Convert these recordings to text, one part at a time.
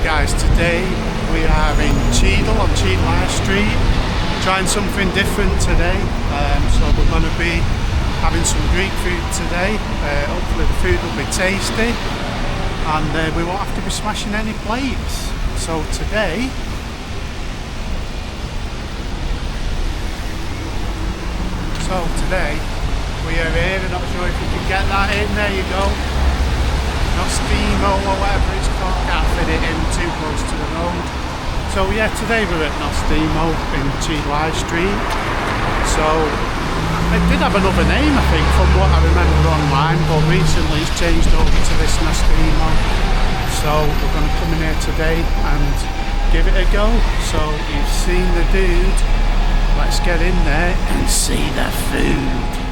Guys, today we are in Cheadle on Cheadle High Street, trying something different today. So we're going to be having some Greek food today. Hopefully the food will be tasty and we won't have to be smashing any plates. So today we are here. I'm not sure if you can get that in. There you go. Nostimo or whatever it's called, can't fit it in, too close to the road. So yeah, today we're at Nostimo in Cheadle High Street. So it did have another name, I think, from what I remember online, but recently it's changed over to this Nostimo. So we're going to come in here today and give it a go. So you've seen the dude, let's get in there and see the food.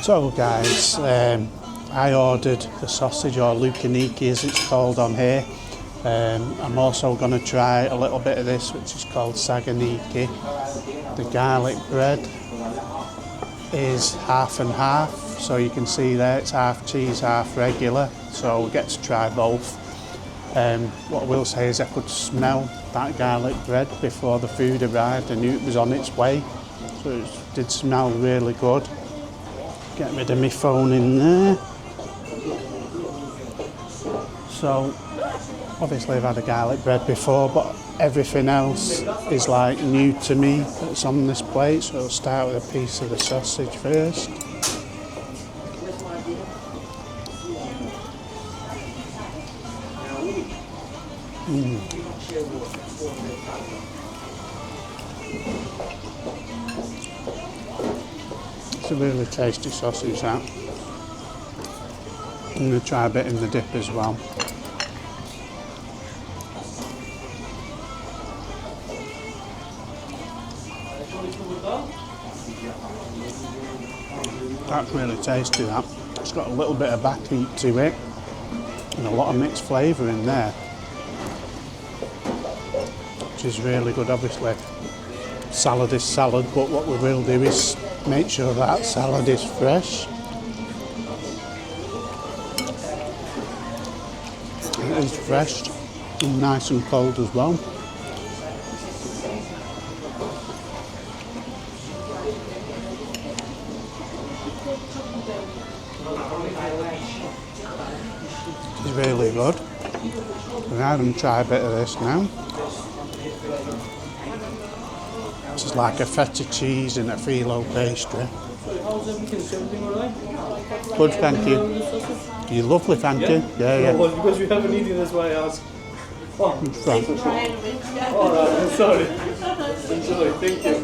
So guys, I ordered the sausage, or lukaniki as it's called on here. I'm also going to try a little bit of this, which is called saganiki. The garlic bread is half and half, so you can see there it's half cheese, half regular, so we get to try both. What I will say is I could smell that garlic bread before the food arrived. I knew it was on its way, so it did smell really good. Get rid of my phone in there. So obviously I've had a garlic bread before, but everything else is like new to me that's on this plate. So I'll start with a piece of the sausage first. It's a really tasty sausage, that. I'm going to try a bit in the dip as well. That's really tasty, that. It's got a little bit of back heat to it and a lot of mixed flavour in there, which is really good. Obviously salad is salad, but what we will do is make sure that salad is fresh. It is fresh and nice and cold as well. It's really good. I'm going to try a bit of this now. This is like a feta cheese and a phyllo pastry. Sorry, how's everything? Is everything alright? Good, thank you. You're lovely, thank you. Yeah. No, well, because we haven't eaten, that's why I asked. Oh, Right. alright, I'm sorry. Enjoy, thank you.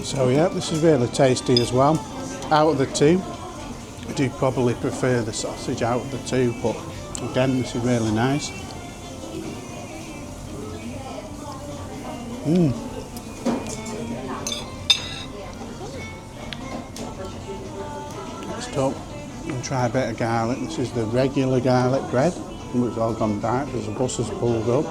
So yeah, this is really tasty as well. Out of the two, I do probably prefer the sausage out of the two, but again, this is really nice. Next up, I'll try a bit of garlic. This is the regular garlic bread. It's all gone dark because the bus has pulled up.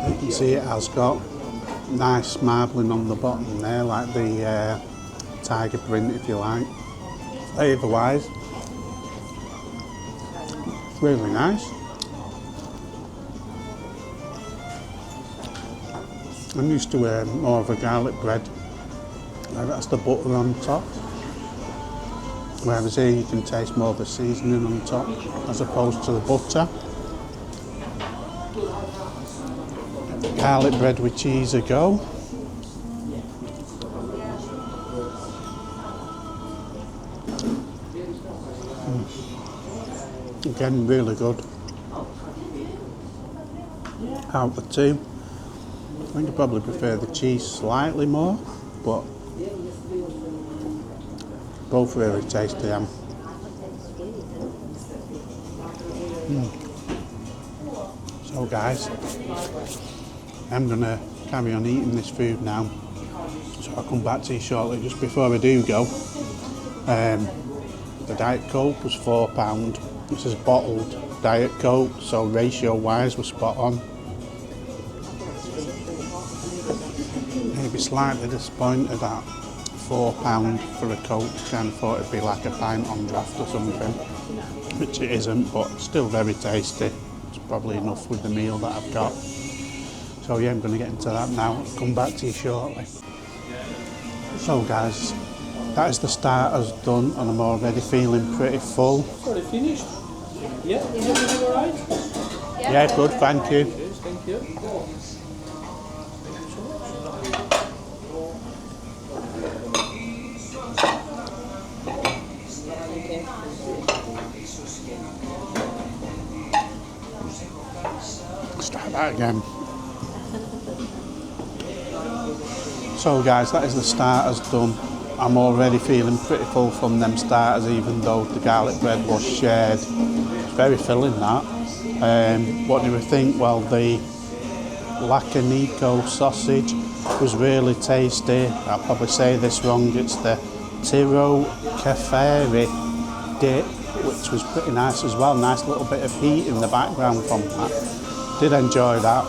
You can see it has got nice marbling on the bottom there, like the tiger print, if you like. Flavour-wise, really nice. I'm used to more of a garlic bread. That's the butter on top. Whereas here you can taste more of the seasoning on top as opposed to the butter. Garlic bread with cheese a go. Again, really good. Out of the two, I think I probably prefer the cheese slightly more, but both really tasty. So guys, I'm going to carry on eating this food now, so I'll come back to you shortly. Just before I do go, the Diet Coke was £4. This is bottled Diet Coke, so ratio wise we're spot on. Maybe slightly disappointed at £4 for a Coke. Kind of thought it'd be like a pint on draft or something, which it isn't, but still very tasty. It's probably enough with the meal that I've got. So yeah, I'm going to get into that now. I'll come back to you shortly. So guys, that is the starters done, and I'm already feeling pretty full. Sorry, finished? Yeah, is everything alright? Yeah, good, thank you. Yes, thank you. Let's try that again. So guys, that is the starters done. I'm already feeling pretty full from them starters, even though the garlic bread was shared. It's very filling, that. What do we think? Well, the Lacanico sausage was really tasty. I'll probably say this wrong. It's the Tiro Caferi dip, which was pretty nice as well. Nice little bit of heat in the background from that. Did enjoy that.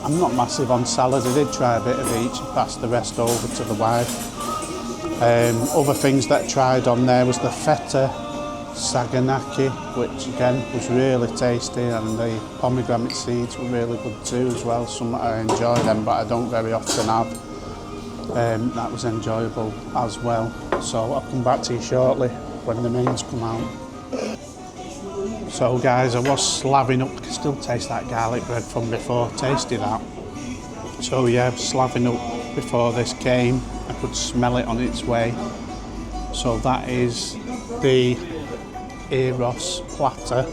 I'm not massive on salad. I did try a bit of each and passed the rest over to the wife. Other things that I tried on there was the feta saganaki, which again was really tasty, and the pomegranate seeds were really good too as well. Some I enjoy them, but I don't very often have. That was enjoyable as well. So I'll come back to you shortly when the mains come out. So guys, I was slaving up. I can still taste that garlic bread from before. Tasted that. So yeah, slaving up before this came. I could smell it on its way. So that is the Gyros Platter.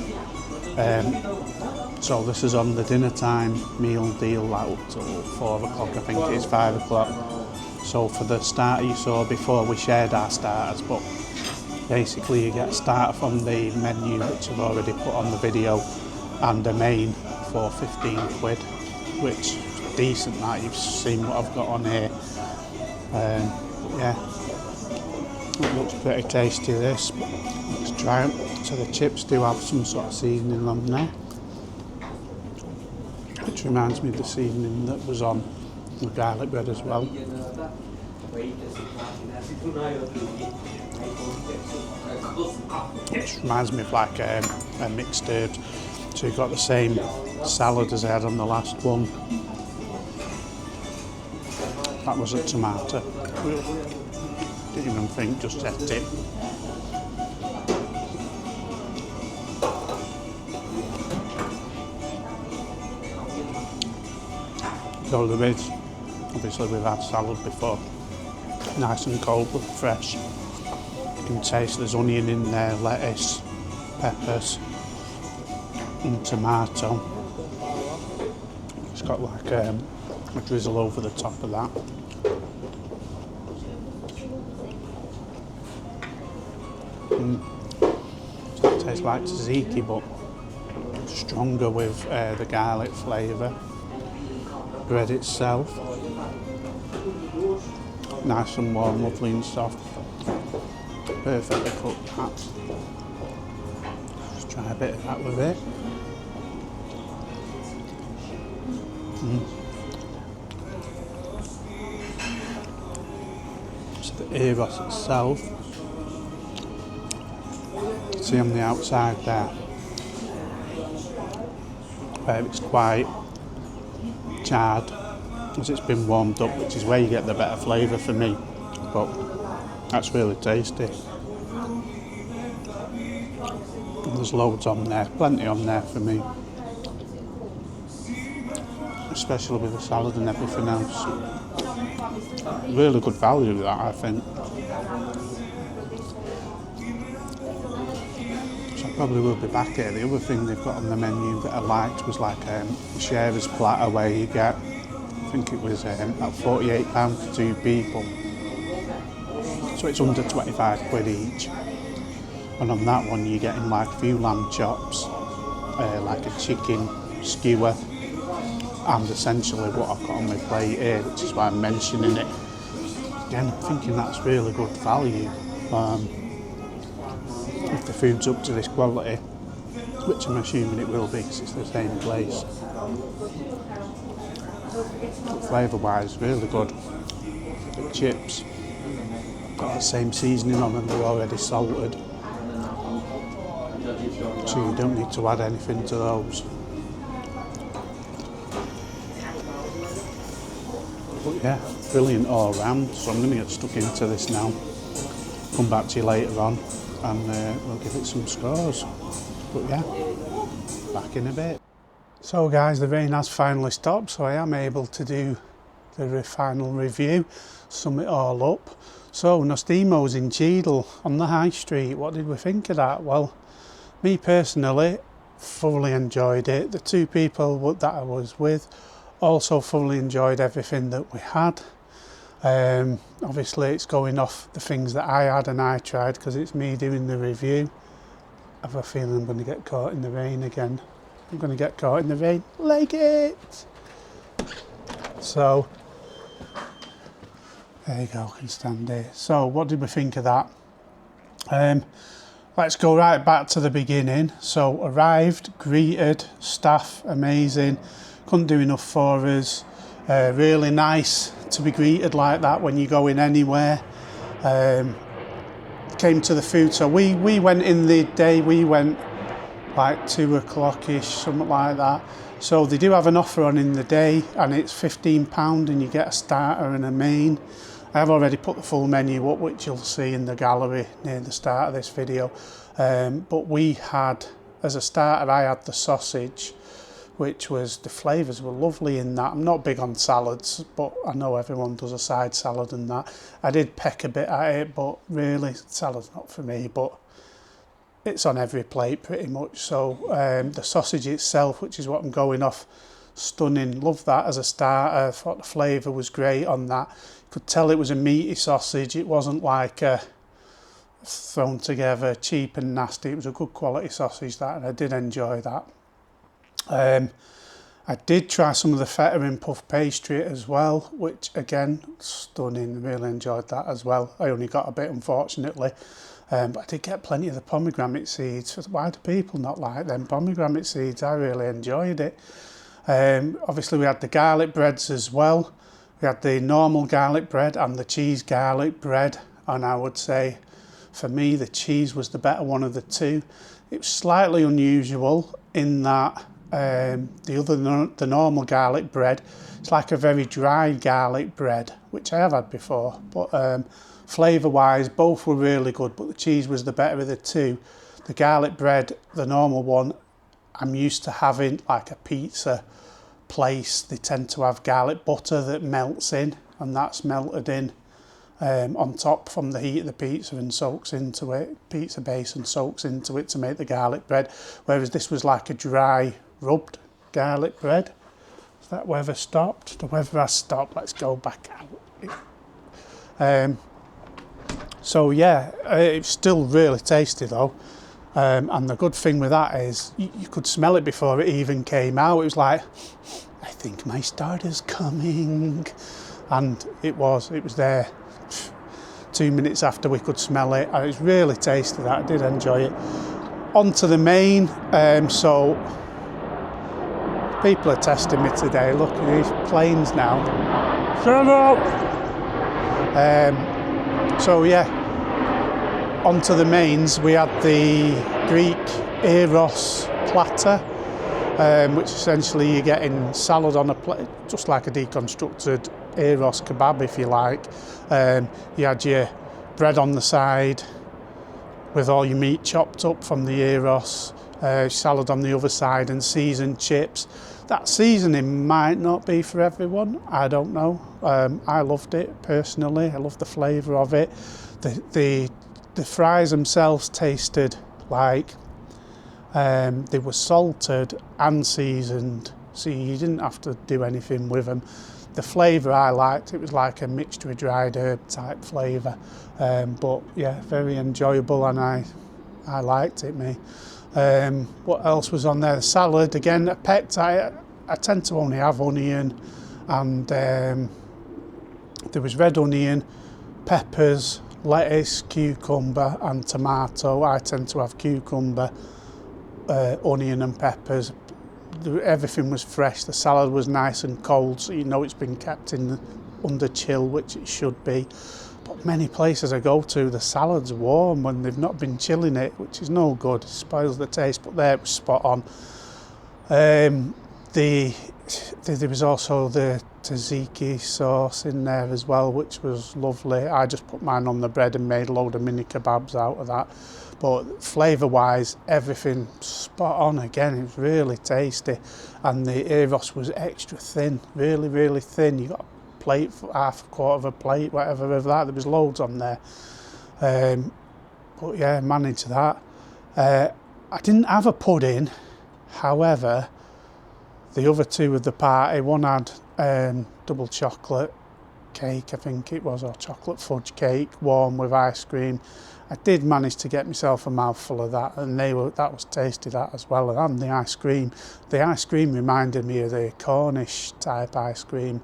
So this is on the dinner time meal deal, like up till 4 o'clock, I think it is 5 o'clock. So for the starter you saw before, we shared our starters, but basically you get a starter from the menu, which I've already put on the video, and a main for 15 quid, which is decent. That you've seen what I've got on here. Yeah, it looks pretty tasty, this. Let's try it. So the chips do have some sort of seasoning on there, which reminds me of the seasoning that was on the garlic bread as well. Which reminds me of like a mixed herbs. So you've got the same salad as I had on the last one. That was a tomato. Didn't even think, just ate it. So there is, obviously we've had salad before, nice and cold but fresh. You can taste there's onion in there, lettuce, peppers and tomato. It's got like a drizzle over the top of that. So it tastes like tzatziki but stronger with the garlic flavour. Bread itself, nice and warm, lovely and soft, perfectly cooked that. Just try a bit of that with it. So the gyros itself, you can see on the outside there, where it's quite charred as it's been warmed up, which is where you get the better flavour for me, but that's really tasty. And there's loads on there, plenty on there for me, especially with the salad and everything else. Really good value with that, I think. So I probably will be back here. The other thing they've got on the menu that I liked was like a Gyros Platter, where you get, I think it was about £48 for 2 people. So it's under 25 quid each. And on that one you're getting like a few lamb chops, like a chicken skewer, and essentially what I've got on my plate here, which is why I'm mentioning it. Again, I'm thinking that's really good value. If the food's up to this quality, which I'm assuming it will be because it's the same place. Flavour wise, really good. The chips got the same seasoning on them, they're already salted, so you don't need to add anything to those. But yeah, brilliant all round. So I'm going to get stuck into this now, come back to you later on and we'll give it some scores. But yeah, back in a bit. So guys, the rain has finally stopped, so I am able to do the final review, sum it all up. So Nostimo's in Cheadle on the high street, what did we think of that? Well, me personally thoroughly enjoyed it. The 2 people that I was with also thoroughly enjoyed everything that we had. Obviously it's going off the things that I had and I tried because it's me doing the review. I have a feeling I'm going to get caught in the rain again. I'm going to get caught in the rain, like it! So, there you go, I can stand here. So, what did we think of that? Let's go right back to the beginning. So, arrived, greeted, staff, amazing. Couldn't do enough for us. Really nice to be greeted like that when you go in anywhere. Came to the food, so we went in the day, we went like 2 o'clock-ish, something like that. So they do have an offer on in the day and it's £15 and you get a starter and a main. I have already put the full menu up, which you'll see in the gallery near the start of this video. But we had, as a starter, I had the sausage, which was, the flavours were lovely in that. I'm not big on salads, but I know everyone does a side salad and that. I did peck a bit at it, but really, salad's not for me, but it's on every plate pretty much. So the sausage itself, which is what I'm going off, stunning. Love that as a starter. I thought the flavour was great on that. You could tell it was a meaty sausage. It wasn't like thrown together cheap and nasty. It was a good quality sausage, that, and I did enjoy that. I did try some of the feta and puff pastry as well, which again, stunning. Really enjoyed that as well. I only got a bit, unfortunately. But I did get plenty of the pomegranate seeds. Why do people not like them pomegranate seeds? I really enjoyed it. Obviously we had the garlic breads as well. We had the normal garlic bread and the cheese garlic bread, and I would say for me the cheese was the better one of the 2. It was slightly unusual in that the normal garlic bread, it's like a very dry garlic bread, which I have had before, but flavour wise both were really good, but the cheese was the better of the 2. The garlic bread, the normal one, I'm used to having like a pizza place, they tend to have garlic butter that melts in, and that's melted in on top from the heat of the pizza and soaks into it, pizza base, and soaks into it to make the garlic bread. Whereas this was like a dry, rubbed garlic bread. Is that weather stopped? The weather has stopped. Let's go back out. So yeah, it's still really tasty though. And the good thing with that is you could smell it before it even came out. It was like, I think my starter's coming. And it was there 2 minutes after we could smell it. And it's really tasty, that. I did enjoy it. On to the main. So people are testing me today. Look at these planes now. Shut up! So yeah, on to the mains. We had the Greek Gyros Platter, which essentially you're getting salad on a plate, just like a deconstructed Gyros kebab, if you like. You had your bread on the side with all your meat chopped up from the Gyros, salad on the other side, and seasoned chips. That seasoning might not be for everyone, I don't know. I loved it personally. I loved the flavour of it. The fries themselves tasted like they were salted and seasoned, so you didn't have to do anything with them. The flavour I liked, it was like a mixture of dried herb type flavour, but yeah, very enjoyable, and I liked it, me. What else was on there? The salad, again, I tend to only have onion, and there was red onion, peppers, lettuce, cucumber and tomato. I tend to have cucumber, onion and peppers. Everything was fresh. The salad was nice and cold, so you know it's been kept under chill, which it should be. But many places I go to, the salad's warm when they've not been chilling it, which is no good. It spoils the taste, but there it was spot on. There was also the tzatziki sauce in there as well, which was lovely. I just put mine on the bread and made a load of mini kebabs out of that. But flavour-wise, everything spot on again. It was really tasty. And the gyros was extra thin, really, really thin. You got a plate, half a quarter of a plate, whatever of that. There was loads on there. But yeah, managed that. I didn't have a pudding. However, the other two of the party, one had double chocolate cake, I think it was, or chocolate fudge cake, warm with ice cream. I did manage to get myself a mouthful of that, and that was tasty, that as well. And the ice cream. The ice cream reminded me of the Cornish type ice cream.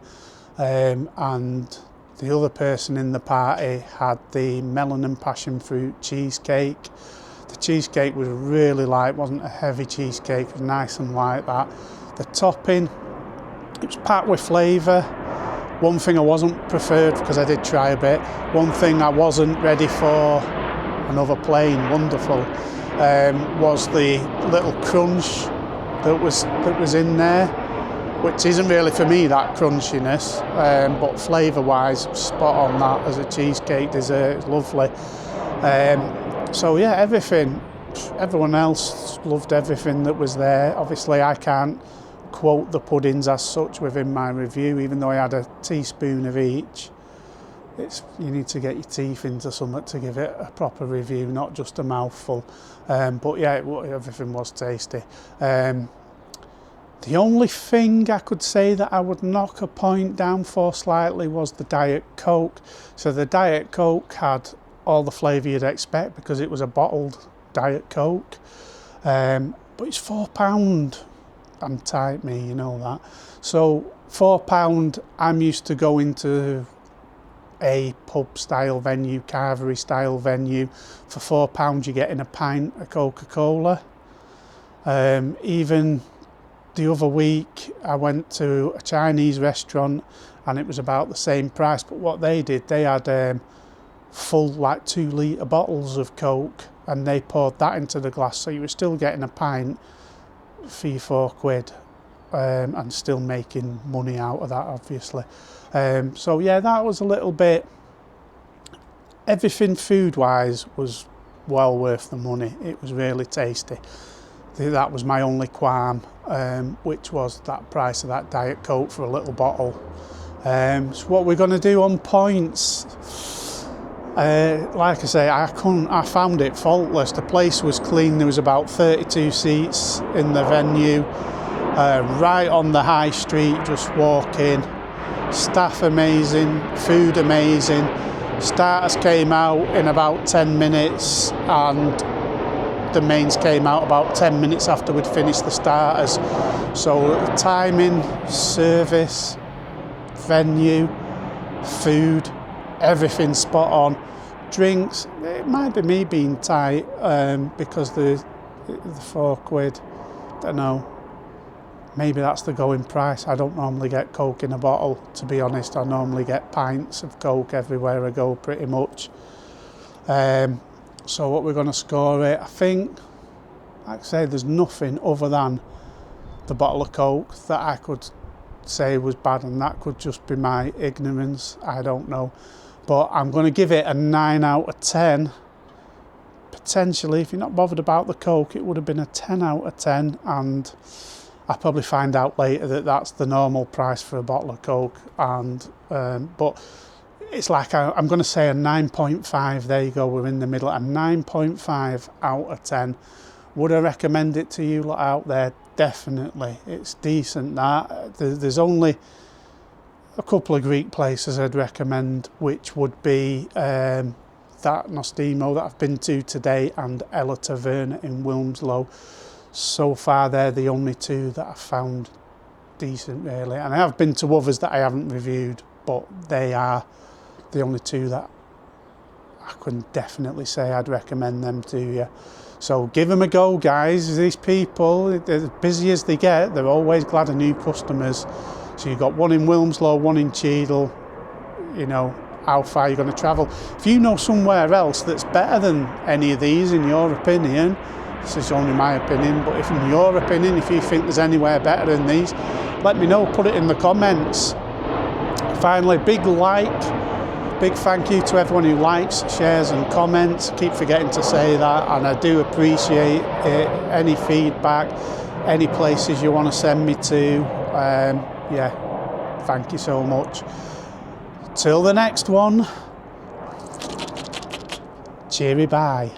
And the other person in the party had the melon and passion fruit cheesecake. The cheesecake was really light, wasn't a heavy cheesecake, it was nice and light, that. The topping, it was packed with flavour. One thing I wasn't preferred, because I did try a bit, one thing I wasn't ready for, another plain, wonderful, was the little crunch that was in there, which isn't really for me, that crunchiness, but flavour-wise, spot on that as a cheesecake dessert. It's lovely. So yeah, everyone else loved everything that was there. Obviously, I can't quote the puddings as such within my review, even though I had a teaspoon of each. You need to get your teeth into something to give it a proper review, not just a mouthful. But yeah, everything was tasty. The only thing I could say that I would knock a point down for slightly was the Diet Coke. So the Diet Coke had all the flavour you'd expect, because it was a bottled Diet Coke. But it's £4. I'm tight, me, you know that. So £4, I'm used to going to a pub style venue, carvery style venue. For £4 you're getting a pint of Coca-Cola. Even the other week I went to a Chinese restaurant and it was about the same price, but what they did, they had full like 2 litre bottles of Coke, and they poured that into the glass, so you were still getting a pint for your £4, and still making money out of that, obviously. So yeah, that was a little bit, everything food wise was well worth the money. It was really tasty. That was my only qualm, which was that price of that Diet Coke for a little bottle. So what we're going to do on points, like I say, I found it faultless. The place was clean. There was about 32 seats in the venue, right on the high street, just walk in. Staff amazing, food amazing. Starters came out in about 10 minutes and the mains came out about 10 minutes after we'd finished the starters. So timing, service, venue, food, everything spot on. Drinks, it might be me being tight because the £4, don't know, maybe that's the going price. I don't normally get Coke in a bottle, to be honest. I normally get pints of Coke everywhere I go, pretty much. So what we're going to score it, I think, like I say, there's nothing other than the bottle of Coke that I could say was bad, and that could just be my ignorance, I don't know. But I'm going to give it a 9 out of 10. Potentially, if you're not bothered about the Coke, it would have been a 10 out of 10, and I'll probably find out later that that's the normal price for a bottle of Coke. And but it's like I'm going to say a 9.5. There you go, we're in the middle. A 9.5 out of 10. Would I recommend it to you lot out there? Definitely. It's decent. There's only a couple of Greek places I'd recommend, which would be that Nostimo that I've been to today and Ella Taverna in Wilmslow. So far, they're the only two that I've found decent, really. And I have been to others that I haven't reviewed, but they are the only two that I can definitely say I'd recommend them to you. So give them a go, guys. These people, as busy as they get, they're always glad of new customers. So you've got one in Wilmslow, one in Cheadle. You know, how far you're going to travel. If you know somewhere else that's better than any of these, in your opinion, this is only my opinion, but if in your opinion, if you think there's anywhere better than these, let me know, put it in the comments. Finally, big thank you to everyone who likes, shares and comments. Keep forgetting to say that, and I do appreciate it. Any feedback, any places you want to send me to, yeah, thank you so much. Till the next one, cheery bye.